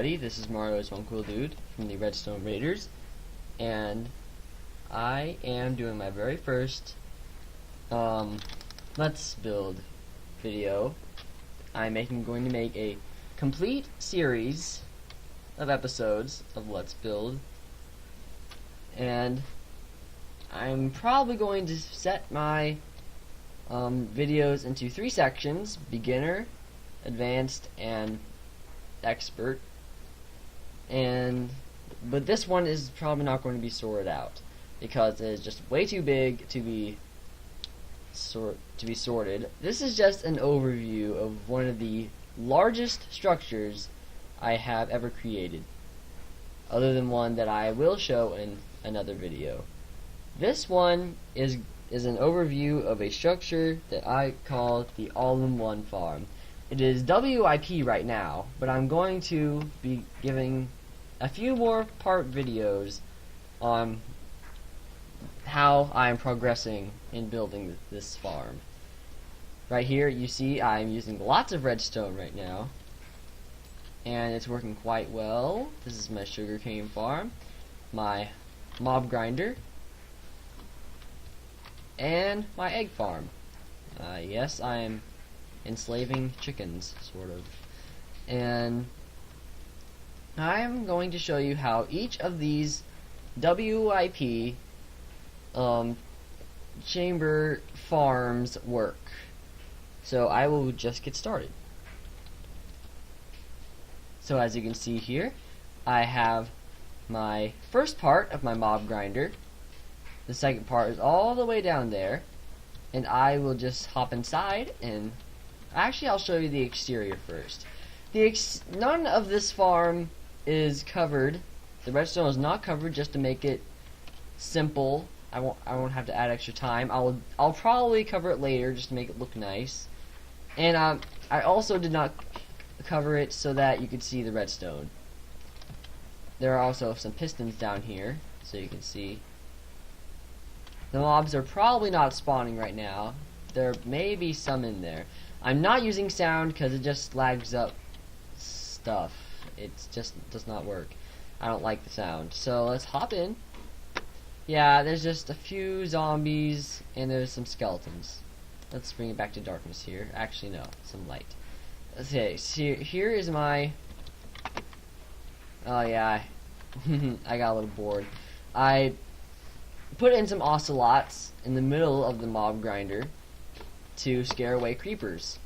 everybody, this is Mario's One Cool Dude from the Redstone Raiders, and I am doing my very first Let's Build video. I'm going to make a complete series of episodes of Let's Build, and I'm probably going to set my videos into 3 sections: beginner, advanced, and expert. But this one is probably not going to be sorted out because it is just way too big to be sorted. This is just an overview of one of the largest structures I have ever created, other than one that I will show in another video. This one is an overview of a structure that I call the all-in-one farm. It is WIP right now, but I'm going to be giving a few more part videos on how I am progressing in building this farm. Right here you see I'm using lots of redstone right now, and it's working quite well. This is my sugarcane farm, my mob grinder, and my egg farm. Yes, I am enslaving chickens, sort of. And I'm going to show you how each of these WIP chamber farms work. So I will just get started. So as you can see here, I have my first part of my mob grinder. The second part is all the way down there, and I will just hop inside and actually I'll show you the exterior first. None of this farm is covered. The redstone is not covered, just to make it simple. I won't have to add extra time. I'll probably cover it later just to make it look nice. And I also did not cover it so that you could see the redstone. There are also some pistons down here, so you can see. The mobs are probably not spawning right now. There may be some in there. I'm not using sound because it just lags up stuff. It just does not work. I don't like the sound. So let's hop in. Yeah, there's just a few zombies and there's some skeletons. Let's bring it back to darkness here. Actually, no, some light. Okay, so here is my... Oh yeah, I got a little bored. I put in some ocelots in the middle of the mob grinder to scare away creepers,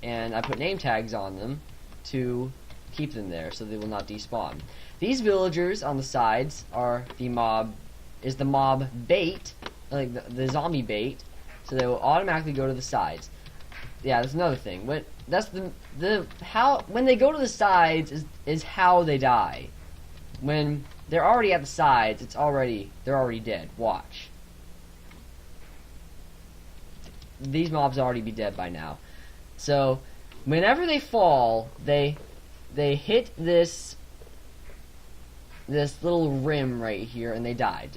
and I put name tags on them to keep them there so they will not despawn. These villagers on the sides are the mob bait, like the zombie bait, so they will automatically go to the sides. Yeah, that's another thing. When they go to the sides is how they die. When they're already at the sides, they're already dead. Watch. These mobs already be dead by now. So whenever they fall, they hit this little rim right here and they die.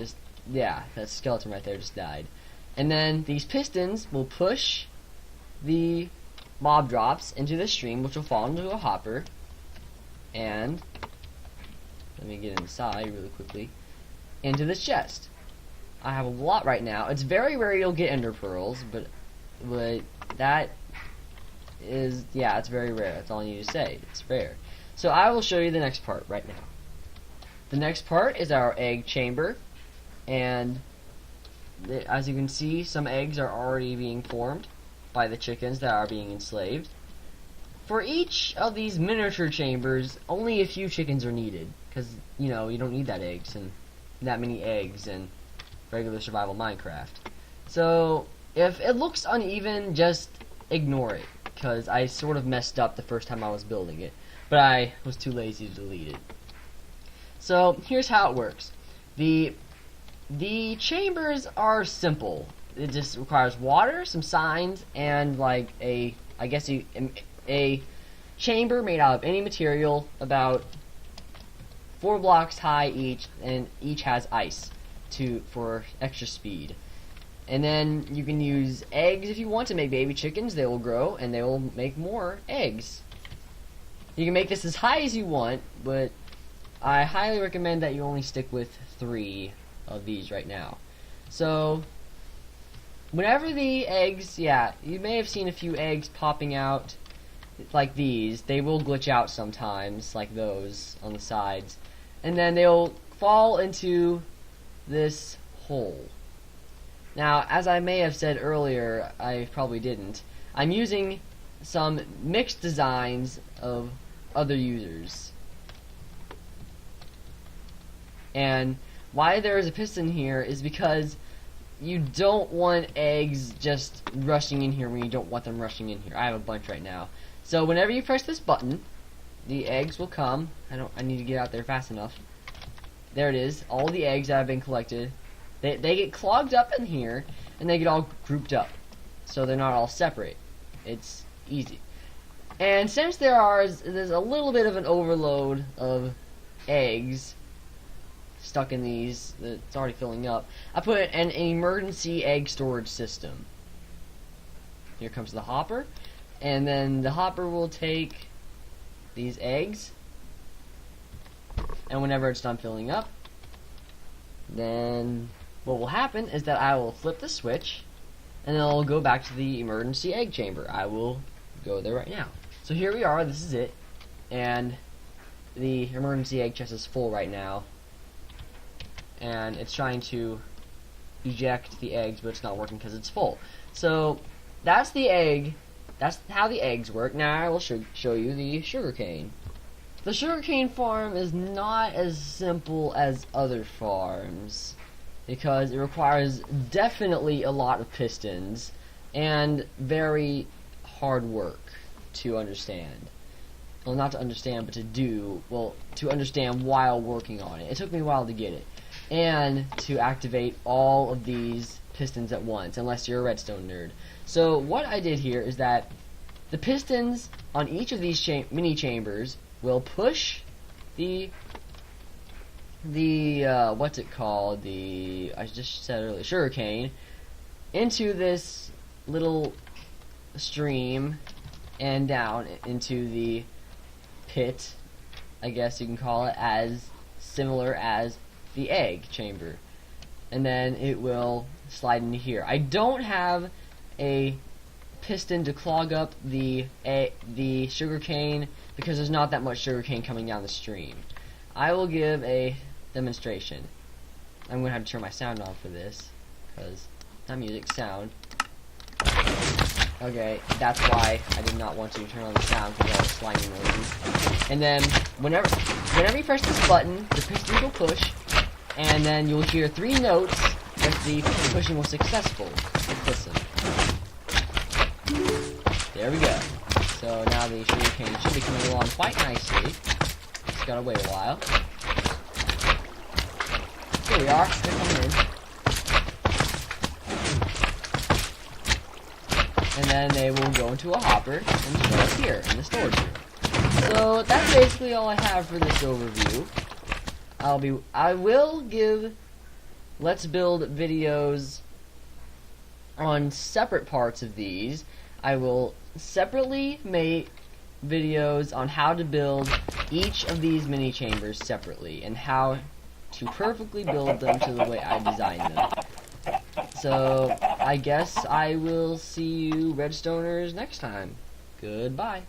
That skeleton right there just died. And then these pistons will push the mob drops into the stream, which will fall into a hopper. And let me get inside really quickly into this chest. I have a lot right now. It's very rare you'll get ender pearls, but that is, yeah, it's very rare. That's all I need to say. It's rare. So I will show you the next part right now. The next part is our egg chamber, and as you can see, some eggs are already being formed by the chickens that are being enslaved. For each of these miniature chambers, only a few chickens are needed, because you don't need that many eggs in regular survival Minecraft. So if it looks uneven, just ignore it, because I sort of messed up the first time I was building it, but I was too lazy to delete it. So here's how it works. The chambers are simple. It just requires water, some signs, and like a chamber made out of any material about 4 blocks high each, and each has ice for extra speed. And then you can use eggs if you want to make baby chickens. They will grow and they will make more eggs. You can make this as high as you want, but I highly recommend that you only stick with 3 of these right now. So, whenever the eggs, yeah, you may have seen a few eggs popping out like these. They will glitch out sometimes, like those on the sides. And then they'll fall into this hole. Now, as I may have said earlier, I probably didn't, I'm using some mixed designs of other users. And why there is a piston here is because you don't want eggs just rushing in here when you don't want them rushing in here. I have a bunch right now. So whenever you press this button, the eggs will come. I need to get out there fast enough. There it is. All the eggs that have been collected. They get clogged up in here, and they get all grouped up. So they're not all separate. It's easy. And since there's a little bit of an overload of eggs stuck in these, it's already filling up, I put an emergency egg storage system. Here comes the hopper, and then the hopper will take these eggs, and whenever it's done filling up, then what will happen is that I will flip the switch, and then I'll go back to the emergency egg chamber. I will go there right now. So here we are, this is it, and the emergency egg chest is full right now, and it's trying to eject the eggs, but it's not working because it's full. So that's the egg. That's how the eggs work. Now I will show you the sugarcane. The sugarcane farm is not as simple as other farms because it requires definitely a lot of pistons and very hard work to understand. Well, not to understand, but to do. Well, to understand while working on it. It took me a while to get it. And to activate all of these pistons at once, unless you're a redstone nerd. So what I did here is that the pistons on each of these mini chambers will push the what's it called? I just said earlier, sugarcane, into this little stream and down into the pit, I guess you can call it, as similar as the egg chamber, and then it will slide into here. I don't have a piston to clog up the sugarcane because there's not that much sugarcane coming down the stream. I will give a demonstration. I'm gonna have to turn my sound on for this because not music, sound. Okay, that's why I did not want to turn on the sound because I was sliding noises. And then whenever you press this button, the pistons will push, and then you'll hear 3 notes if the pushing was successful. Let's listen. There we go. So now the sugarcane should be coming along quite nicely. Just gotta wait a while. Here we are. They're coming in. And then they will go into a hopper and show up here in the storage room. So that's basically all I have for this overview. I will give Let's Build videos on separate parts of these. I will separately make videos on how to build each of these mini chambers separately and how to perfectly build them to the way I designed them. So I guess I will see you Redstoners next time. Goodbye.